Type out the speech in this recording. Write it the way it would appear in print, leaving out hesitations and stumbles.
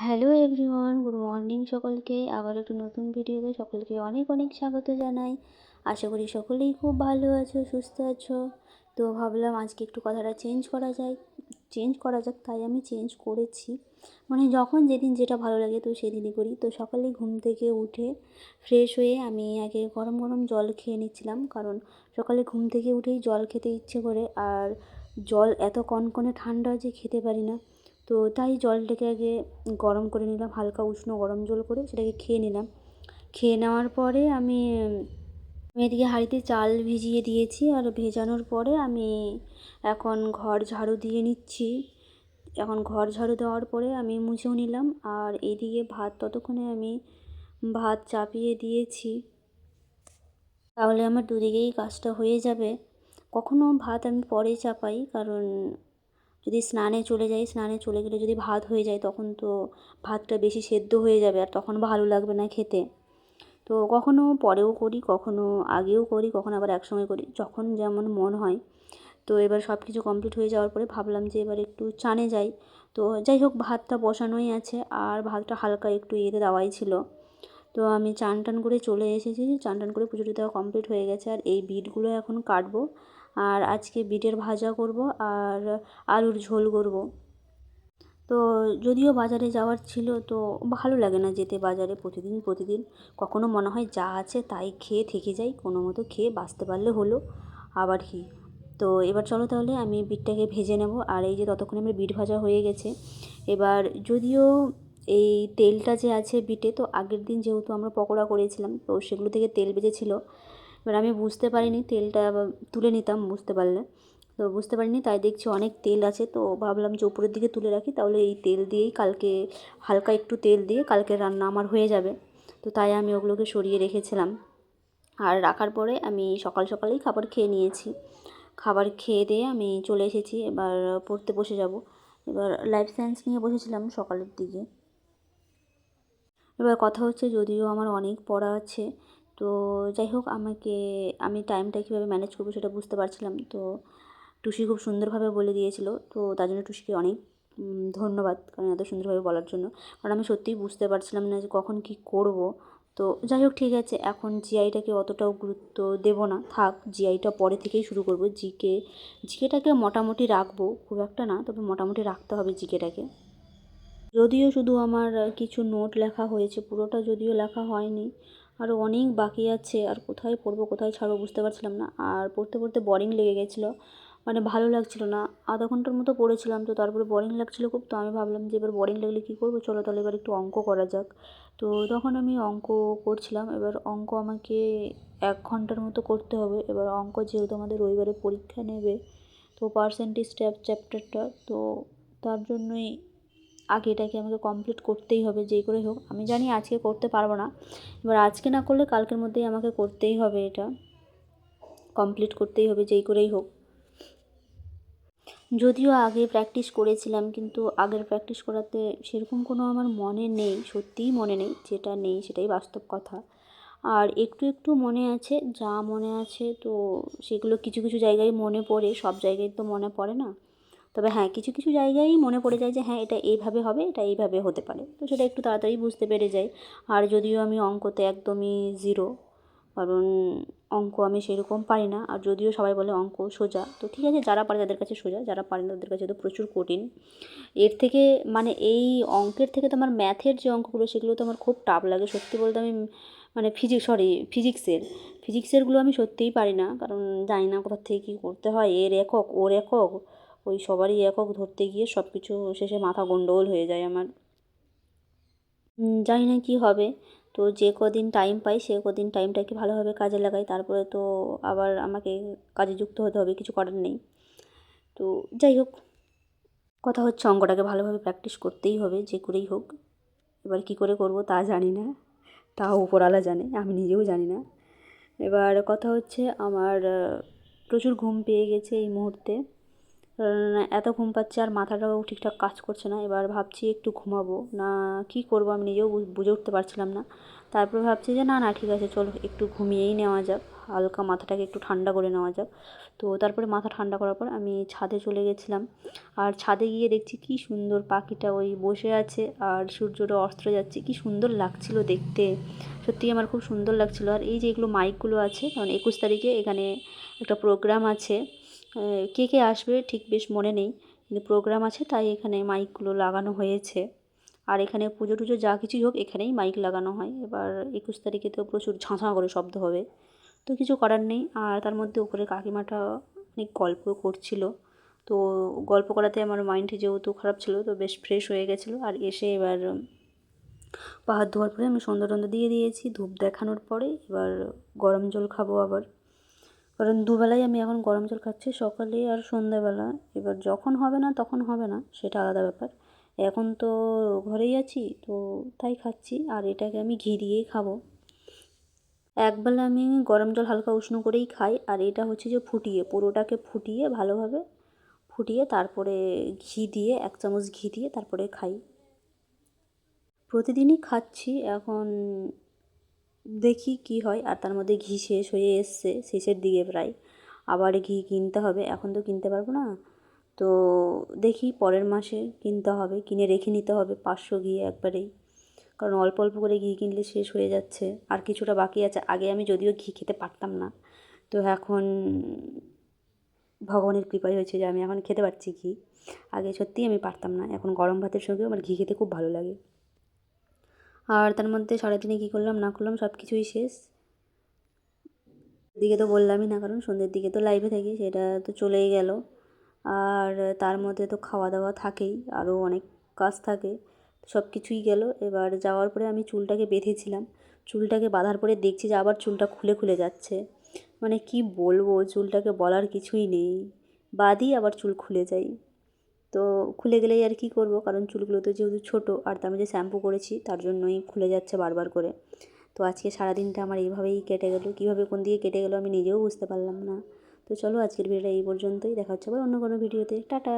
Hello everyone, good morning সকলকে। আবার একটু নতুন ভিডিওতে সকলকে অনেক অনেক স্বাগত জানাই। আশা করি সকলেই খুব ভালো আছো, সুস্থ আছো। তো ভাবলাম আজকে একটু কথাটা চেঞ্জ করা যাক, তাই আমি চেঞ্জ করেছি। মানে যখন যেদিন যেটা ভালো লাগে তো সেদিনই করি। তো সকালে ঘুম থেকে উঠে ফ্রেশ হয়ে আমি আগে গরম গরম জল খেয়ে নিচ্ছিলাম, কারণ সকালে ঘুম থেকে উঠেই জল খেতে ইচ্ছে করে। আর জল এত কনকনে ঠান্ডা যে খেতে পারি না। তো তাই জলটাকে আগে গরম করে নিলাম, হালকা উষ্ণ গরম জল করে সেটাকে খেয়ে নিলাম। খেয়ে নেওয়ার পরে আমি এদিকে হাঁড়িতে চাল ভিজিয়ে দিয়েছি, আর ভেজানোর পরে আমি এখন ঘর ঝাড়ু দিয়ে নিচ্ছি। এখন ঘর ঝাড়ু দেওয়ার পরে আমি মুছেও নিলাম, আর এইদিকে ততক্ষণে আমি ভাত চাপিয়ে দিয়েছি, তাহলে আমার দুদিকেই কাজটা হয়ে যাবে। কখনো ভাত আমি পরে চাপাই, কারণ যদি স্নানে চলে গেলে যদি ভাত হয়ে যায় তখন তো ভাতটা বেশি সেদ্ধ হয়ে যাবে, আর তখন ভালো লাগবে না খেতে। তো কখনো পরেও করি, কখনো আগেও করি, কখনো আবার একসঙ্গে করি, যখন যেমন মন হয়। তো এবার সব কিছু কমপ্লিট হয়ে যাওয়ার পরে ভাবলাম যে এবার একটু চানে যাই। তো যাই হোক, ভাতটা বসানোই আছে, আর ভাতটা হালকা একটু দেওয়াই ছিল। তো আমি চান টান করে চলে এসেছি, চান টান করে পুজো দেওয়া কমপ্লিট হয়ে গেছে। আর এই বিটগুলো এখন কাটবো, আর আজকে বিটের ভাজা করব, আর আলুর ঝোল করব। তো যদিও বাজারে যাওয়ার ছিল, তো ভালো লাগে না যেতে বাজারে প্রতিদিন। কখনো মনে হয় যা আছে তাই খেয়ে থেকে যাই, কোনো মতো খেয়ে বাঁচতে পারলে হলো, আবার কি। তো এবার চলো তাহলে আমি বিটটাকে ভেজে নেব। আর এই যে ততক্ষণে আমার বিট ভাজা হয়ে গেছে। এবার যদিও এই তেলটা যে আছে বিটে, তো আগের দিন যেহেতু আমরা পকোড়া করেছিলাম তো সেগুলো থেকে তেল বেজেছিল। এবার আমি বুঝতে পারিনি, তেলটা তুলে নিতাম বুঝতে পারলে, তো বুঝতে পারিনি, তাই দেখছি অনেক তেল আছে। তো ভাবলাম যে উপরের দিকে তুলে রাখি, তাহলে এই তেল দিয়েই কালকে হালকা একটু তেল দিয়ে কালকে রান্না আমার হয়ে যাবে। তো তাই আমি ওগুলোকে সরিয়ে রেখেছিলাম। আর রাখার পরে আমি সকালেই খাবার খেয়ে নিয়েছি। খাবার খেয়ে দিয়ে আমি চলে এসেছি, এবার পড়তে বসে যাব। এবার লাইফ সায়েন্স নিয়ে বসেছিলাম সকালের দিকে। এবার কথা হচ্ছে, যদিও আমার অনেক পড়া আছে, তো যাই হোক, আমি টাইমটা কীভাবে ম্যানেজ করবো সেটা বুঝতে পারছিলাম। তো টুসি খুব সুন্দরভাবে বলে দিয়েছিল, তো তার জন্য টুসিকে অনেক ধন্যবাদ, কারণ এত সুন্দরভাবে বলার জন্য। কারণ আমি সত্যিই বুঝতে পারছিলাম না যে কখন কী করব। তো যাই হোক, ঠিক আছে, এখন জিআইটাকে অতটাও গুরুত্ব দেব না, থাক, জিআইটা পরে থেকেই শুরু করব। জিকেটাকে মোটামুটি রাখবো, খুব একটা না, তবে মোটামুটি রাখতে হবে জিকেটাকে। যদিও শুধু আমার কিছু নোট লেখা হয়েছে, পুরোটা যদিও লেখা হয়নি, আরও অনেক বাকি আছে। আর কোথায় পড়বো কোথায় ছাড়বো বুঝতে পারছিলাম না। আর পড়তে পড়তে বোরিং লেগে গেছিলো, মানে ভালো লাগছিল না। আধা ঘন্টার মতো পড়েছিলাম, তো তারপরে বোরিং লাগছিলো খুব। তো আমি ভাবলাম যে এবার বোরিং লাগলে কী করবো, চলো তাহলে এবার একটু অঙ্ক করা যাক। তো তখন আমি অঙ্ক করছিলাম। এবার অঙ্ক আমাকে 1 ঘন্টার মতো করতে হবে। এবার অঙ্ক যেহেতু আমাদের রবিবারে পরীক্ষা নেবে, তো পার্সেন্টেজ চ্যাপ্টারটা, তো তার জন্যই আগে এটাকে আমাকে কমপ্লিট করতেই হবে, যেই করে হোক। আমি জানি আজকে করতে পারবো না, এবার আজকে না করলে কালকের মধ্যেই আমাকে করতেই হবে, এটা কমপ্লিট করতেই হবে যেই করেই হোক। যদিও আগে প্র্যাকটিস করেছিলাম, কিন্তু আগের প্র্যাকটিস করাতে সেরকম কোনো আমার মনে নেই, সত্যিই মনে নেই, যেটা নেই সেটাই বাস্তব কথা। আর একটু একটু মনে আছে, যা মনে আছে তো সেগুলো কিছু কিছু জায়গায় মনে পড়ে, সব জায়গায় তো মনে পড়ে না। তবে হ্যাঁ, কিছু কিছু জায়গায় মনে পড়ে যায় যে হ্যাঁ, এটা এইভাবে হবে, এটা এইভাবে হতে পারে, তো সেটা একটু তাড়াতাড়ি বুঝতে পেরে যাই। আর যদিও আমি অঙ্কতে একদমই জিরো, কারণ অঙ্ক আমি সেরকম পারি না। আর যদিও সবাই বলে অঙ্ক সোজা, তো ঠিক আছে, যারা পারে তাদের কাছে সোজা, যারা পারে না তাদের কাছে তো প্রচুর কঠিন। এর থেকে মানে এই অঙ্কের থেকে তো আমার ম্যাথের যে অঙ্কগুলো সেগুলো তো আমার খুব টাফ লাগে সত্যি বলতে। আমি মানে ফিজিক্সেরগুলো আমি সত্যিই পারি না, কারণ জানি না কোথা থেকে কী করতে হয়, এর একক ওর একক, ওই সবারই একক ধরতে গিয়ে সব কিছু শেষে মাথা গন্ডগোল হয়ে যায় আমার। জানি না কী হবে। তো যে কদিন টাইম পাই সে কদিন টাইমটাকে ভালোভাবে কাজে লাগাই, তারপরে তো আবার আমাকে কাজে যুক্ত হতে হবে, কিছু করার নেই। তো যাই হোক, কথা হচ্ছে অঙ্কটাকে ভালোভাবে প্র্যাকটিস করতেই হবে যে করেই হোক। এবার কী করে করব তা জানি না, তাও উপরওয়ালা জানে, আমি নিজেও জানি না। এবার কথা হচ্ছে, আমার প্রচুর ঘুম পেয়ে গেছে এই মুহূর্তে, কারণ এত ঘুম পাচ্ছে আর মাথাটাও ঠিকঠাক কাজ করছে না। এবার ভাবছি একটু ঘুমাবো না কী করবো, আমি নিজেও বুঝে উঠতে পারছিলাম না। তারপর ভাবছি যে না না, ঠিক আছে, চলো একটু ঘুমিয়েই নেওয়া যাক, হালকা মাথাটাকে একটু ঠান্ডা করে নেওয়া যাক। তো তারপরে মাথা ঠান্ডা করার পর আমি ছাদে চলে গেছিলাম। আর ছাদে গিয়ে দেখছি কী সুন্দর পাখিটা ওই বসে আছে আর সূর্যটা অস্ত যাচ্ছে, কী সুন্দর লাগছিল দেখতে। সত্যিই আমার খুব সুন্দর লাগছিলো। আর এই যে এগুলো মাইকগুলো আছে, কারণ 21 তারিখে এখানে একটা প্রোগ্রাম আছে, কে কে আসবে ঠিক বেশ মনে নেই, কিন্তু প্রোগ্রাম আছে তাই এখানে মাইকগুলো লাগানো হয়েছে। আর এখানে পুজো টুজো যা কিছুই হোক এখানেই মাইক লাগানো হয়। এবার 21 তারিখে তো প্রচুর ঝাঁঝাঁ করে শব্দ হবে, তো কিছু করার নেই। আর তার মধ্যে উপরে কাকিমাটা অনেক গল্প করছিল, তো গল্প করাতে আমার মাইন্ডে যেহেতু খারাপ ছিল তো বেশ ফ্রেশ হয়ে গেছিলো। আর এসে এবার পা হাত ধোয়ার পরে আমি সন্ধ্যা টন্ধা দিয়ে দিয়েছি, ধূপ দেখানোর পরে এবার গরম জল খাবো আবার, কারণ দুবেলাই আমি এখন গরম জল খাচ্ছি, সকালে আর সন্ধ্যাবেলা। এবার যখন হবে না তখন হবে না, সেটা আলাদা ব্যাপার। এখন তো ঘরেই আছি তো তাই খাচ্ছি। আর এটাকে আমি ঘি দিয়েই খাবো। একবেলা আমি গরম জল হালকা উষ্ণ করেই খাই, আর এটা হচ্ছে যে ফুটিয়ে, পুরোটাকে ফুটিয়ে ভালোভাবে ফুটিয়ে তারপরে ঘি দিয়ে 1 চামচ ঘি দিয়ে তারপরে খাই। প্রতিদিনই খাচ্ছি এখন, দেখি কি হয়। আর তার মধ্যে ঘি শেষ হয়ে এসছে, শেষের দিকে প্রায়, আবার ঘি কিনতে হবে। এখন তো কিনতে পারবো না, তো দেখি পরের মাসে কিনতে হবে, কিনে রেখে নিতে হবে 500 ঘি একবারেই, কারণ অল্প অল্প করে ঘি কিনলে শেষ হয়ে যাচ্ছে। আর কিছুটা বাকি আছে। আগে আমি যদিও ঘি খেতে পারতাম না, তো এখন ভগবানের কৃপায় হয়েছে যে আমি এখন খেতে পারছি ঘি। আগে সত্যিই আমি পারতাম না। এখন গরম ভাতের সঙ্গেও আমার ঘি খেতে খুব ভালো লাগে। আর তার মধ্যে সারাদিনে কী করলাম না করলাম সব কিছুই শেষ। দিকে তো বললামই না, কারণ সন্ধ্যের দিকে তো লাইভে থাকি, সেটা তো চলেই গেল। আর তার মধ্যে তো খাওয়া দাওয়া থাকেই, আরও অনেক কাজ থাকে, সব কিছুই গেল। এবার যাওয়ার পরে আমি চুলটাকে বেঁধেছিলাম, চুলটাকে বাঁধার পরে দেখছি যে আবার চুলটা খুলে খুলে যাচ্ছে। মানে কি বলবো, চুলটাকে বলার কিছুই নেই, বাঁধি আবার চুল খুলে যায়। তো খুলে গেলেই আর কি করব, কারণ চুলগুলো তো যেহেতু ছোটো, আর আমি যে শ্যাম্পু করেছি তার জন্যই খুলে যাচ্ছে বারবার করে। তো আজকে সারাদিনটা আমার এইভাবেই কেটে গেল, কীভাবে কোন দিকে কেটে গেল আমি নিজেও বুঝতে পারলাম না। তো চলো আজকের ভিডিওটা এই পর্যন্তই, দেখা হচ্ছে আবার অন্য কোনো ভিডিওতে। টাটা।